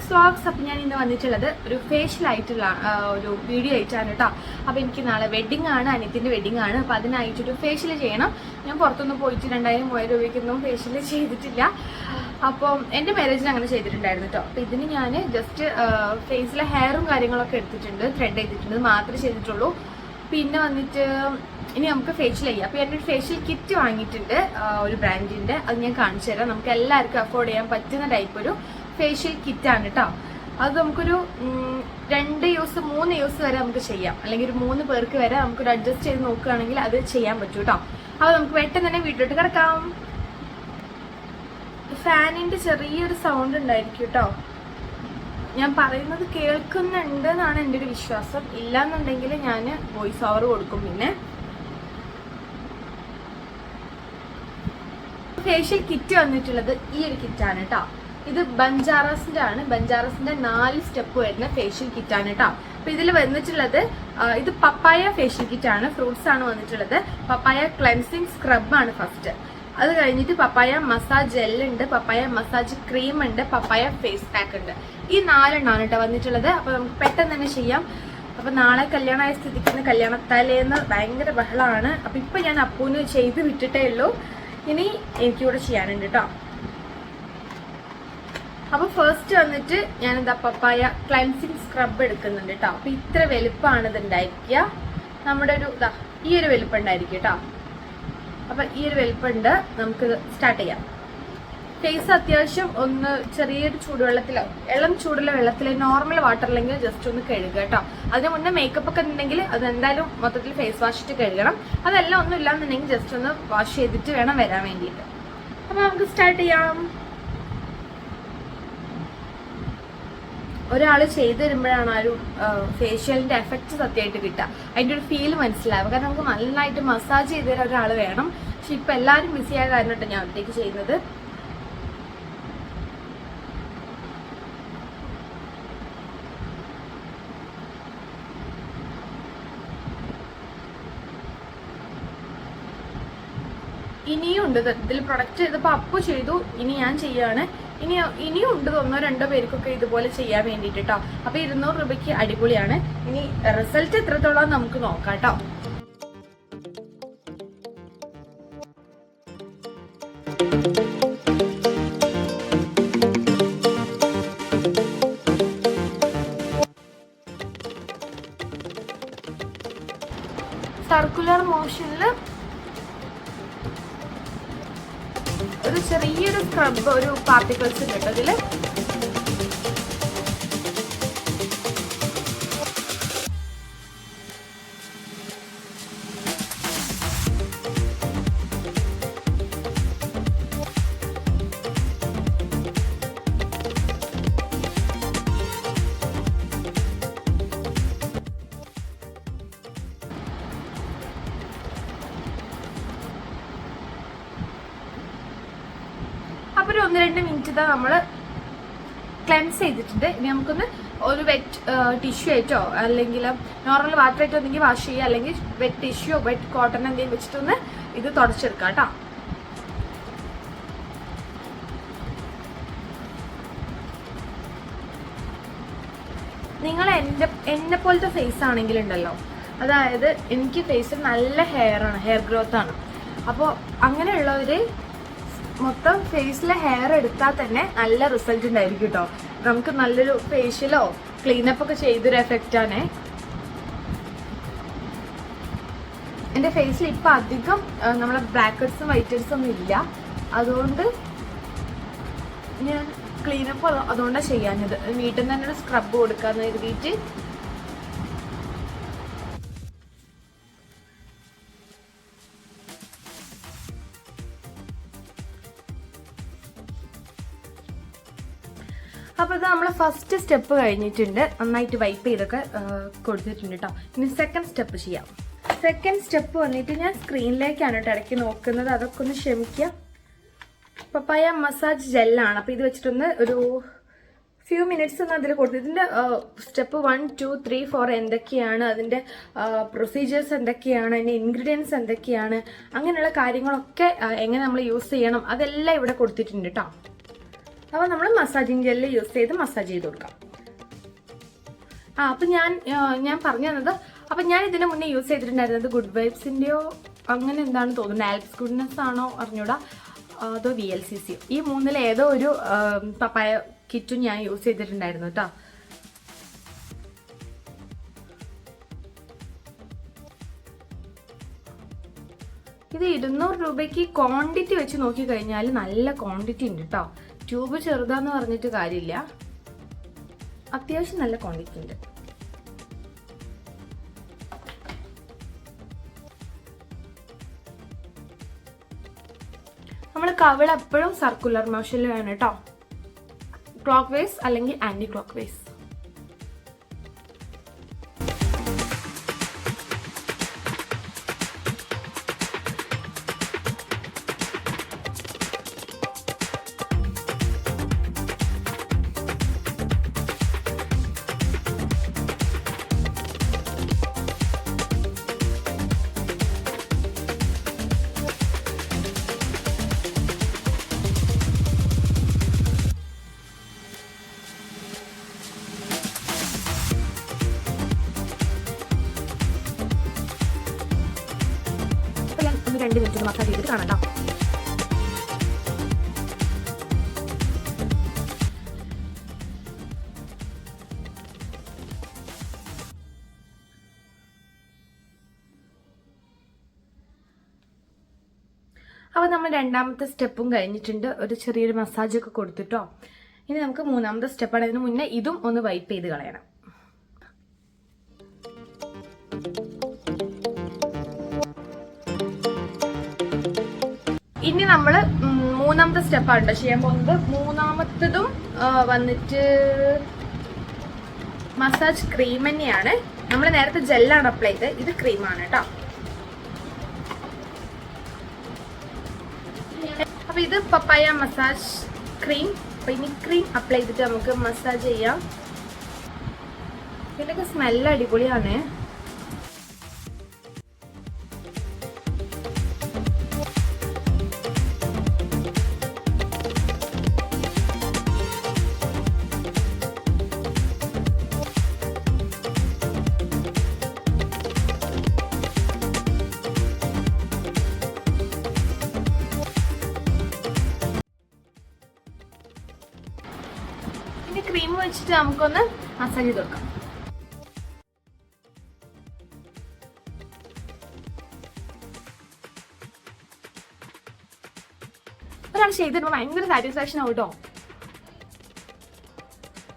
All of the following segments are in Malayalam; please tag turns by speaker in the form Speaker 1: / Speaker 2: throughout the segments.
Speaker 1: Six vlogs. അപ്പം ഞാൻ ഇന്ന് വന്നിട്ടുള്ളത് ഒരു ഫേഷ്യൽ ആയിട്ടുള്ള ഒരു വീഡിയോ ആയിട്ടാണ് കേട്ടോ. അപ്പോൾ എനിക്ക് നാളെ വെഡിങ് ആണ്, അനിയത്തിൻ്റെ വെഡിങ് ആണ്. അപ്പോൾ അതിനായിട്ടൊരു ഫേഷ്യൽ ചെയ്യണം. ഞാൻ പുറത്തൊന്നും പോയിട്ട് 2000-3000 രൂപയ്ക്കൊന്നും ഫേഷ്യൽ ചെയ്തിട്ടില്ല. അപ്പം എൻ്റെ മാരേജിന് അങ്ങനെ ചെയ്തിട്ടുണ്ടായിരുന്നു കേട്ടോ. അപ്പോൾ ഇതിന് ഞാൻ ജസ്റ്റ് ഫേസിലെ ഹെയറും കാര്യങ്ങളൊക്കെ എടുത്തിട്ടുണ്ട്, ത്രെഡ് ചെയ്തിട്ടുണ്ട്, മാത്രമേ ചെയ്തിട്ടുള്ളൂ. പിന്നെ വന്നിട്ട് ഇനി നമുക്ക് ഫേഷ്യൽ ചെയ്യാം. അപ്പോൾ ഞാനൊരു ഫേഷ്യൽ കിറ്റ് വാങ്ങിയിട്ടുണ്ട് ഒരു ബ്രാൻഡിൻ്റെ. അത് ഞാൻ കാണിച്ചു തരാം. നമുക്ക് എല്ലാവർക്കും അഫോർഡ് ചെയ്യാൻ പറ്റുന്ന ടൈപ്പ് ഒരു ഫേഷ്യൽ കിറ്റാണ് കേട്ടോ. അത് നമുക്കൊരു 2 യൂസ് 3 യൂസ് വരെ നമുക്ക് ചെയ്യാം, അല്ലെങ്കിൽ ഒരു 3 പേർക്ക് വരെ നമുക്കൊരു അഡ്ജസ്റ്റ് ചെയ്ത് നോക്കുകയാണെങ്കിൽ അത് ചെയ്യാൻ പറ്റും കേട്ടോ. അപ്പോൾ നമുക്ക് പെട്ടെന്ന് തന്നെ വീട്ടിലോട്ട് കിടക്കാം. ഫാനിൻ്റെ ചെറിയൊരു സൗണ്ട് ഉണ്ടായിരിക്കും കേട്ടോ. ഞാൻ പറയുന്നത് കേൾക്കുന്നുണ്ട് എന്നാണ് എൻ്റെ ഒരു വിശ്വാസം. ഇല്ലാന്നുണ്ടെങ്കിൽ ഞാൻ വോയിസ് ഓവർ കൊടുക്കും. പിന്നെ ഫേഷ്യൽ കിറ്റ് വന്നിട്ടുള്ളത് ഈ ഒരു കിറ്റാണ് കേട്ടോ. ഇത് ബഞ്ചാറസിന്റെ ആണ്. ബഞ്ചാറസിന്റെ 4 സ്റ്റെപ്പ് വരുന്ന ഫേഷ്യൽ കിറ്റാണ് കേട്ടോ. അപ്പൊ ഇതിൽ വന്നിട്ടുള്ളത് ഇത് പപ്പായ ഫേഷ്യൽ കിറ്റ് ആണ്. ഫ്രൂട്ട്സ് ആണ് വന്നിട്ടുള്ളത്. പപ്പായ ക്ലെൻസിങ് സ്ക്രബ് ആണ് ഫസ്റ്റ്. അത് കഴിഞ്ഞിട്ട് പപ്പായ മസാജ് ജെൽ ഉണ്ട്, പപ്പായ മസാജ് ക്രീം ഉണ്ട്, പപ്പായ ഫേസ് പാക്ക് ഉണ്ട്. ഈ 4 എണ്ണമാണ് കേട്ടോ വന്നിട്ടുള്ളത്. അപ്പൊ നമുക്ക് പെട്ടെന്ന് തന്നെ ചെയ്യാം. അപ്പൊ നാളെ കല്യാണമായ സ്ഥിതിക്കുന്ന കല്യാണത്തലേന്ന് ഭയങ്കര ബഹളമാണ്. അപ്പൊ ഇപ്പൊ ഞാൻ അപ്പൂന് ചെയ്ത് വിട്ടിട്ടേ ഉള്ളൂ. ഇനി എനിക്കിവിടെ ചെയ്യാനുണ്ട് കേട്ടോ. അപ്പൊ ഫസ്റ്റ് വന്നിട്ട് ഞാനെന്താ പപ്പായ ക്ലെൻസിങ് സ്ക്രബ് എടുക്കുന്നുണ്ട് കേട്ടോ. അപ്പൊ ഇത്ര വലുപ്പമാണ് ഇത് ഉണ്ടായിരിക്കുക. നമ്മുടെ ഒരു ഈ ഒരു വലുപ്പം ഉണ്ടായിരിക്കും കേട്ടോ. അപ്പൊ ഈ ഒരു വലുപ്പമുണ്ട്. നമുക്കിത് സ്റ്റാർട്ട് ചെയ്യാം. ഫേസ് അത്യാവശ്യം ഒന്ന് ചെറിയൊരു ചൂടുവെള്ളത്തിലോ ഇളം ചൂടുള്ള വെള്ളത്തിലോ നോർമൽ വാട്ടറിലെങ്കിൽ ജസ്റ്റ് ഒന്ന് കഴുകുക കേട്ടോ. അതിന് മുന്നേ മേക്കപ്പ് ഒക്കെ ഉണ്ടെങ്കിൽ അത് എന്തായാലും മൊത്തത്തിൽ ഫേസ് വാഷ് ഇട്ട് കഴുകണം. അതെല്ലാം ഒന്നും ഇല്ലാന്നുണ്ടെങ്കിൽ ജസ്റ്റ് ഒന്ന് വാഷ് ചെയ്തിട്ട് വേണം വരാൻ വേണ്ടിയിട്ട്. അപ്പൊ നമുക്ക് സ്റ്റാർട്ട് ചെയ്യാം. ഒരാൾ ചെയ്തു തരുമ്പോഴാണ് ആ ഒരു ഫേഷ്യലിന്റെ എഫക്റ്റ് സത്യമായിട്ട് കിട്ടുക. അതിൻ്റെ ഒരു ഫീൽ മനസ്സിലാവുക. കാരണം നമുക്ക് നന്നായിട്ട് മസാജ് ചെയ്ത് തരാൻ ഒരാൾ വേണം. പക്ഷെ ഇപ്പൊ എല്ലാവരും ബിസിയായ കാരണമായിട്ട് ഞാൻ ഒറ്റയ്ക്ക് ചെയ്യുന്നത്. ഇനിയും ഉണ്ട് ഇതിൽ പ്രൊഡക്റ്റ് ഇതിപ്പോൾ അപ്പു ചെയ്തു, ഇനി ഞാൻ ചെയ്യാണ്. ഇനിയും ഉണ്ട് 1-2 പേർക്കൊക്കെ ഇതുപോലെ ചെയ്യാൻ വേണ്ടിയിട്ട് കേട്ടോ. അപ്പൊ 200 രൂപയ്ക്ക് അടിപൊളിയാണ്. ഇനി റിസൾട്ട് എത്രത്തോളം നമുക്ക് നോക്കാം കേട്ടോ. സർക്കുലർ മോഷനിൽ ഒരു ചെറിയൊരു സ്ക്രബ്, ഒരു പാർട്ടിക്കിൾസ് ഉണ്ട് കേട്ടോ ഇതില്. അപ്പൊ ഒരു 1-2 മിനിറ്റ് നമ്മൾ ക്ലെൻസ് ചെയ്തിട്ടുണ്ട്. ഇനി നമുക്കൊന്ന് ഒരു വെറ്റ് ടിഷ്യൂ ആയിട്ടോ അല്ലെങ്കിൽ നോർമൽ വാട്ടർ ആയിട്ടോ എന്തെങ്കിൽ വാഷ് ചെയ്യുക, അല്ലെങ്കിൽ വെറ്റ് ടിഷ്യൂ വെറ്റ് കോട്ടൺ എന്തെങ്കിലും വെച്ചിട്ടൊന്ന് ഇത് തുടച്ചെടുക്കാം കേട്ടോ. നിങ്ങൾ എന്നെ പോലത്തെ ഫേസ് ആണെങ്കിലുണ്ടല്ലോ, അതായത് എനിക്ക് ഫേസിൽ നല്ല ഹെയർ ഗ്രോത്ത് ആണ്. അപ്പോൾ അങ്ങനെയുള്ളവര് മൊത്തം ഫേസിലെ ഹെയർ എടുത്താൽ തന്നെ നല്ല റിസൾട്ട് ഉണ്ടായിരിക്കും കേട്ടോ. നമുക്ക് നല്ലൊരു ഫേഷ്യലോ ക്ലീനപ്പ് ഒക്കെ ചെയ്തൊരു എഫക്റ്റ് ആണ്. എൻ്റെ ഫേസിൽ ഇപ്പം അധികം നമ്മളെ ബ്ലാക്ക് ഹെഡ്സും വൈറ്റ് ഹെഡ്സും ഒന്നും ഇല്ല. അതുകൊണ്ട് ഞാൻ ക്ലീനപ്പ് അതുകൊണ്ടാണ് ചെയ്യാഞ്ഞത്. വീട്ടിൽ നിന്ന് തന്നെ ഒരു സ്ക്രബ് കൊടുക്കാന്ന് കരുതിയിട്ട്. അപ്പോൾ ഇത് നമ്മൾ ഫസ്റ്റ് സ്റ്റെപ്പ് കഴിഞ്ഞിട്ടുണ്ട്. നന്നായിട്ട് വൈപ്പ് ചെയ്തൊക്കെ കൊടുത്തിട്ടുണ്ട് കേട്ടോ. ഇനി സെക്കൻഡ് സ്റ്റെപ്പ് ചെയ്യാം. സെക്കൻഡ് സ്റ്റെപ്പ് വന്നിട്ട് ഞാൻ സ്ക്രീനിലേക്കാണ് കേട്ടോ ഇടയ്ക്ക് നോക്കുന്നത്. അതൊക്കെ ഒന്ന് ക്ഷമിക്കുക. പപ്പായ മസാജ് ജെല്ലാണ്. അപ്പോൾ ഇത് വെച്ചിട്ടൊന്ന് ഒരു ഫ്യൂ മിനിറ്റ്സ് ഒന്ന് അതിൽ കൊടുത്തു. ഇതിൻ്റെ സ്റ്റെപ്പ് 1, 2, 3, 4 എന്തൊക്കെയാണ്, അതിൻ്റെ പ്രൊസീജിയേഴ്സ് എന്തൊക്കെയാണ്, അതിൻ്റെ ഇൻഗ്രീഡിയൻസ് എന്തൊക്കെയാണ്, അങ്ങനെയുള്ള കാര്യങ്ങളൊക്കെ എങ്ങനെ നമ്മൾ യൂസ് ചെയ്യണം, അതെല്ലാം ഇവിടെ കൊടുത്തിട്ടുണ്ട് കേട്ടോ. അപ്പോൾ നമ്മൾ മസാജിങ് ജെല്ല് യൂസ് ചെയ്ത് മസാജ് ചെയ്ത് കൊടുക്കാം. അപ്പം ഞാൻ പറഞ്ഞു തന്നത്, അപ്പം ഞാൻ ഇതിന് മുന്നേ യൂസ് ചെയ്തിട്ടുണ്ടായിരുന്നത് ഗുഡ് വൈബ്സിൻ്റെയോ അങ്ങനെ എന്താണ് തോന്നുന്നത്, ആൽപ്സ് ഗുഡ്നെസ് ആണോ അറിഞ്ഞൂടാ, അതോ VLCC, ഈ മൂന്നിൽ ഏതോ ഒരു പപ്പായ കിറ്റും ഞാൻ യൂസ് ചെയ്തിട്ടുണ്ടായിരുന്നു കേട്ടോ. ഇത് 200 രൂപയ്ക്ക് ക്വാണ്ടിറ്റി വെച്ച് നോക്കി കഴിഞ്ഞാൽ നല്ല ക്വാണ്ടിറ്റി ഉണ്ട് കേട്ടോ. ട്യൂബ് ചെറുതാന്ന് പറഞ്ഞിട്ട് കാര്യമില്ല, അത്യാവശ്യം നല്ല ക്വാണ്ടിറ്റി ഉണ്ട്. നമ്മൾ കവിൾ എപ്പോഴും സർക്കുലർ മോഷനിൽ വേണം കേട്ടോ, ക്ലോക്ക് വൈസ് അല്ലെങ്കിൽ ആന്റി ക്ലോക്ക് വൈസ്. ഒന്ന് 2 മിനിറ്റ് മസാജ് ചെയ്തിട്ട് കാണാം കേട്ടോ. അപ്പോൾ നമ്മൾ രണ്ടാമത്തെ സ്റ്റെപ്പും കഴിഞ്ഞിട്ടുണ്ട്, ഒരു ചെറിയൊരു മസാജ് ഒക്കെ കൊടുത്തിട്ടോ. ഇനി നമുക്ക് മൂന്നാമത്തെ സ്റ്റെപ്പാണ്. അതിന് മുന്നേ ഇതും ഒന്ന് വൈപ്പ് ചെയ്ത് കളയണം. ഇനി നമ്മൾ മൂന്നാമത്തെ സ്റ്റെപ്പാണ് ചെയ്യാൻ പോകുന്നത്. മൂന്നാമത്തതും വന്നിട്ട് മസാജ് ക്രീം തന്നെയാണ്. നമ്മൾ നേരത്തെ ജെല്ലാണ് അപ്ലൈ ചെയ്തത്, ഇത് ക്രീമാണ് കേട്ടോ. അപ്പൊ ഇത് പപ്പായ മസാജ് ക്രീം. അപ്പൊ ഇനി ക്രീം അപ്ലൈ ചെയ്തിട്ട് നമുക്ക് മസാജ് ചെയ്യാം. ഇതിന്റെയൊക്കെ സ്മെല്ല് അടിപൊളിയാണ്. ക്രീം വെച്ചിട്ട് നമുക്കൊന്ന് മസാജ് ചെയ്ത് കൊടുക്കാം. ഒരാൾ ചെയ്തിട്ട് ഭയങ്കര സാറ്റിസ്ഫാക്ഷൻ ആവും കേട്ടോ.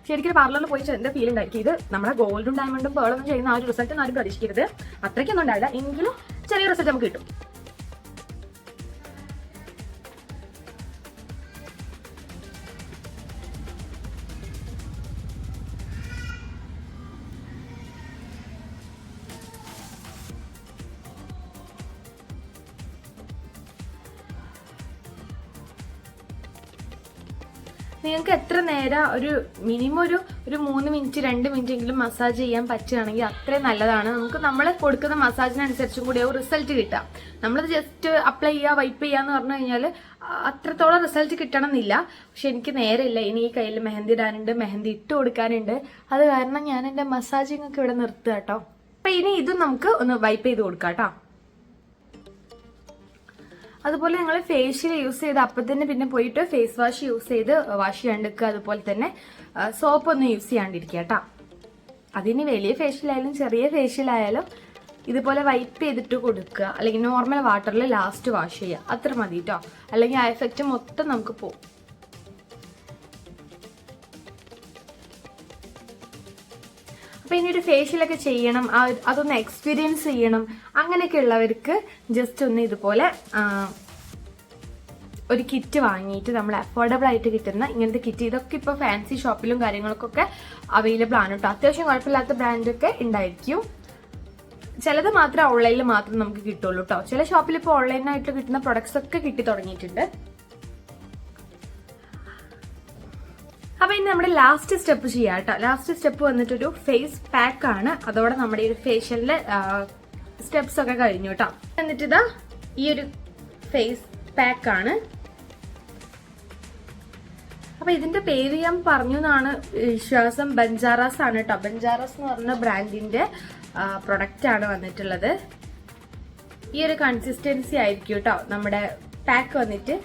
Speaker 1: ശരിക്കും പാർലറിൽ പോയി എന്റെ ഫീൽ ഉണ്ടായിരിക്കും. ഇത് നമ്മുടെ ഗോൾഡും ഡയമണ്ടും പേളൊന്നും ചെയ്യുന്ന ആ ഒരു റിസൾട്ട് ഒന്നും ആരും പ്രതീക്ഷിക്കരുത്. അത്രയ്ക്കൊന്നും ഉണ്ടാവില്ല, എങ്കിലും ചെറിയ റിസൾട്ട് നമുക്ക് കിട്ടും. നിങ്ങൾക്ക് എത്ര നേരം ഒരു മിനിമം ഒരു 3 മിനിറ്റ് 2 മിനിറ്റ് എങ്കിലും മസാജ് ചെയ്യാൻ പറ്റുകയാണെങ്കിൽ അത്രയും നല്ലതാണ്. നമുക്ക് നമ്മൾ കൊടുക്കുന്ന മസാജിനനുസരിച്ചും കൂടി ഒരു റിസൾട്ട് കിട്ടാം. നമ്മളത് ജസ്റ്റ് അപ്ലൈ ചെയ്യുക വൈപ്പ് ചെയ്യാന്ന് പറഞ്ഞു കഴിഞ്ഞാൽ അത്രത്തോളം റിസൾട്ട് കിട്ടണം എന്നില്ല. പക്ഷെ എനിക്ക് നേരമില്ല, ഇനി ഈ കയ്യിൽ മെഹന്തി ഇടാനുണ്ട്, മെഹന്തി ഇട്ട് കൊടുക്കാനുണ്ട്. അത് കാരണം ഞാൻ എൻ്റെ മസാജിങ് ഒക്കെ ഇവിടെ നിർത്തുക കേട്ടോ. അപ്പൊ ഇനി ഇതും നമുക്ക് ഒന്ന് വൈപ്പ് ചെയ്ത് കൊടുക്കാം കേട്ടോ. അതുപോലെ നിങ്ങൾ ഫേഷ്യൽ യൂസ് ചെയ്ത് അപ്പം തന്നെ പിന്നെ പോയിട്ട് ഫേസ് വാഷ് യൂസ് ചെയ്ത് വാഷ് ചെയ്യാണ്ടിരിക്കുക. അതുപോലെ തന്നെ സോപ്പ് ഒന്നും യൂസ് ചെയ്യാണ്ടിരിക്കുക കേട്ടോ. അതിന് വലിയ ഫേഷ്യൽ ആയാലും ചെറിയ ഫേഷ്യൽ ആയാലും ഇതുപോലെ വൈപ്പ് ചെയ്തിട്ട് കൊടുക്കുക, അല്ലെങ്കിൽ നോർമൽ വാട്ടറിൽ ലാസ്റ്റ് വാഷ് ചെയ്യുക, അത്ര മതി കേട്ടോ. അല്ലെങ്കിൽ ആ എഫക്റ്റ് മൊത്തം നമുക്ക് പോകും. അപ്പൊ ഇനി ഒരു ഫേഷ്യലൊക്കെ ചെയ്യണം, അതൊന്ന് എക്സ്പീരിയൻസ് ചെയ്യണം, അങ്ങനെയൊക്കെ ഉള്ളവർക്ക് ജസ്റ്റ് ഒന്ന് ഇതുപോലെ ഒരു കിറ്റ് വാങ്ങിയിട്ട് നമ്മൾ അഫോർഡബിൾ ആയിട്ട് കിട്ടുന്ന ഇങ്ങനത്തെ കിറ്റ്, ഇതൊക്കെ ഇപ്പോൾ ഫാൻസി ഷോപ്പിലും കാര്യങ്ങൾക്കൊക്കെ അവൈലബിൾ ആണ് കേട്ടോ. അത്യാവശ്യം കുഴപ്പമില്ലാത്ത ബ്രാൻഡൊക്കെ ഉണ്ടായിരിക്കും. ചിലത് മാത്രമേ ഓൺലൈനിൽ മാത്രം നമുക്ക് കിട്ടുള്ളൂ കേട്ടോ. ചില ഷോപ്പിൽ ഇപ്പോൾ ഓൺലൈനായിട്ട് കിട്ടുന്ന പ്രൊഡക്ട്സ് ഒക്കെ കിട്ടി തുടങ്ങിയിട്ടുണ്ട്. അപ്പൊ ഇനി നമ്മുടെ ലാസ്റ്റ് സ്റ്റെപ്പ് ചെയ്യാം കേട്ടോ. ലാസ്റ്റ് സ്റ്റെപ്പ് വന്നിട്ടൊരു ഫേസ് പാക്ക് ആണ്. അതോടെ നമ്മുടെ ഈ ഫേഷ്യലിന്റെ സ്റ്റെപ്സ് ഒക്കെ കഴിഞ്ഞു കേട്ടോ. എന്നിട്ട് ഇതാ ഈ ഒരു ഫേസ് പാക്ക് ആണ്. അപ്പൊ ഇതിന്റെ പേര് ഞാൻ പറഞ്ഞു എന്നാണ് വിശ്വാസം. ബഞ്ചാറാസ് ആണ് കേട്ടോ. ബഞ്ചാറാസ് എന്ന് പറഞ്ഞ ബ്രാൻഡിന്റെ പ്രൊഡക്റ്റ് ആണ് വന്നിട്ടുള്ളത്. ഈ ഒരു കൺസിസ്റ്റൻസി ആയിരിക്കും കേട്ടോ നമ്മുടെ പാക്ക് വന്നിട്ട്.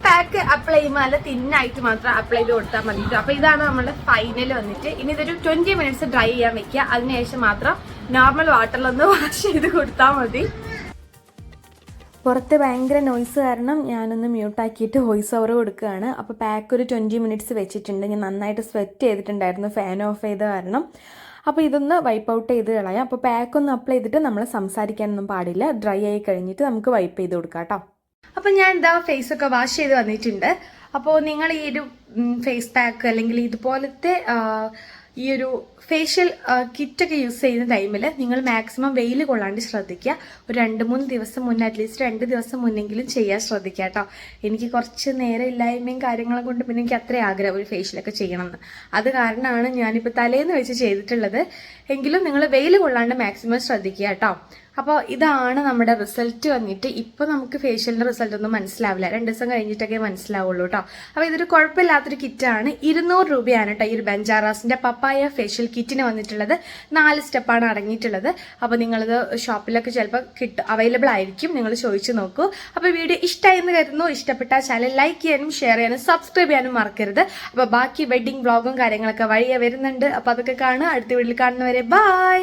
Speaker 1: പാക്ക് അപ്ലൈ ചെയ്യുമ്പോൾ നല്ല തിന്നായിട്ട് മാത്രം അപ്ലൈ ചെയ്ത് കൊടുത്താൽ മതി. അപ്പൊ ഇതാണ് നമ്മുടെ ഫൈനൽ വന്നിട്ട്. ഇനി ഇതൊരു 20 മിനിറ്റ്സ് ഡ്രൈ ചെയ്യാൻ വെക്കുക. അതിനുശേഷം മാത്രം നോർമൽ വാട്ടറിലൊന്ന് വാഷ് ചെയ്ത് കൊടുത്താൽ മതി. പുറത്ത് ഭയങ്കര നോയ്സ് കാരണം ഞാനൊന്ന് മ്യൂട്ടാക്കിയിട്ട് വോയിസ് ഓവർ കൊടുക്കുകയാണ്. അപ്പോൾ പാക്ക് ഒരു 20 മിനിറ്റ്സ് വെച്ചിട്ടുണ്ട്. ഞാൻ നന്നായിട്ട് സ്വെറ്റ് ചെയ്തിട്ടുണ്ടായിരുന്നു ഫാൻ ഓഫ് ചെയ്ത കാരണം. അപ്പോൾ ഇതൊന്ന് വൈപ്പ് ഔട്ട് ചെയ്ത് കളയാം. അപ്പോൾ പാക്ക് ഒന്ന് അപ്ലൈ ചെയ്തിട്ട് നമ്മൾ സംസാരിക്കാനൊന്നും പാടില്ല. ഡ്രൈ ആയി കഴിഞ്ഞിട്ട് നമുക്ക് വൈപ്പ് ചെയ്ത് കൊടുക്കാം കേട്ടോ. അപ്പം ഞാൻ എന്താ ഫേസൊക്കെ വാഷ് ചെയ്ത് വന്നിട്ടുണ്ട്. അപ്പോൾ നിങ്ങൾ ഈ ഒരു ഫേസ് പാക്ക് അല്ലെങ്കിൽ ഇതുപോലത്തെ ഈ ഒരു ഫേഷ്യൽ കിറ്റൊക്കെ യൂസ് ചെയ്യുന്ന ടൈമിൽ നിങ്ങൾ മാക്സിമം വെയിൽ കൊള്ളാണ്ട് ശ്രദ്ധിക്കുക. ഒരു 2-3 ദിവസം മുന്നേ, അറ്റ്ലീസ്റ്റ് 2 ദിവസം മുന്നെങ്കിലും ചെയ്യാൻ ശ്രദ്ധിക്കുക കേട്ടോ. എനിക്ക് കുറച്ച് നേരം ഇല്ലായ്മയും കാര്യങ്ങളും കൊണ്ട് പിന്നെ എനിക്ക് അത്രയും ആഗ്രഹം ഒരു ഫേഷ്യലൊക്കെ ചെയ്യണമെന്ന്. അത് കാരണമാണ് ഞാനിപ്പോൾ തലേന്ന് വെച്ച് ചെയ്തിട്ടുള്ളത്. എങ്കിലും നിങ്ങൾ വെയിൽ കൊള്ളാണ്ട് മാക്സിമം ശ്രദ്ധിക്കുക കേട്ടോ. അപ്പോൾ ഇതാണ് നമ്മുടെ റിസൾട്ട് വന്നിട്ട്. ഇപ്പോൾ നമുക്ക് ഫേഷ്യലിൻ്റെ റിസൾട്ട് ഒന്നും മനസ്സിലാവില്ല, 2 ദിവസം കഴിഞ്ഞിട്ടൊക്കെ മനസ്സിലാവുള്ളൂ കേട്ടോ. അപ്പോൾ ഇതൊരു കുഴപ്പമില്ലാത്തൊരു കിറ്റാണ്. 200 രൂപയാണ് കേട്ടോ ഈ ഒരു ബഞ്ചാറാസിൻ്റെ പപ്പായ ഫേഷ്യൽ കിറ്റിന് വന്നിട്ടുള്ളത്. 4 സ്റ്റെപ്പാണ് അടങ്ങിയിട്ടുള്ളത്. അപ്പോൾ നിങ്ങളിത് ഷോപ്പിലൊക്കെ ചിലപ്പോൾ അവൈലബിൾ ആയിരിക്കും, നിങ്ങൾ ചോദിച്ചു നോക്കൂ. അപ്പോൾ വീഡിയോ ഇഷ്ടമായെന്ന് കരുതുന്നു. ഇഷ്ടപ്പെട്ട ചാനൽ ലൈക്ക് ചെയ്യാനും ഷെയർ ചെയ്യാനും സബ്സ്ക്രൈബ് ചെയ്യാനും മറക്കരുത്. അപ്പോൾ ബാക്കി വെഡിങ് വ്ളോഗും കാര്യങ്ങളൊക്കെ വഴിയെ വരുന്നുണ്ട്. അപ്പോൾ അതൊക്കെ കാണുക. അടുത്ത വീഡിയോയിൽ കാണുന്നവരെ ബൈ.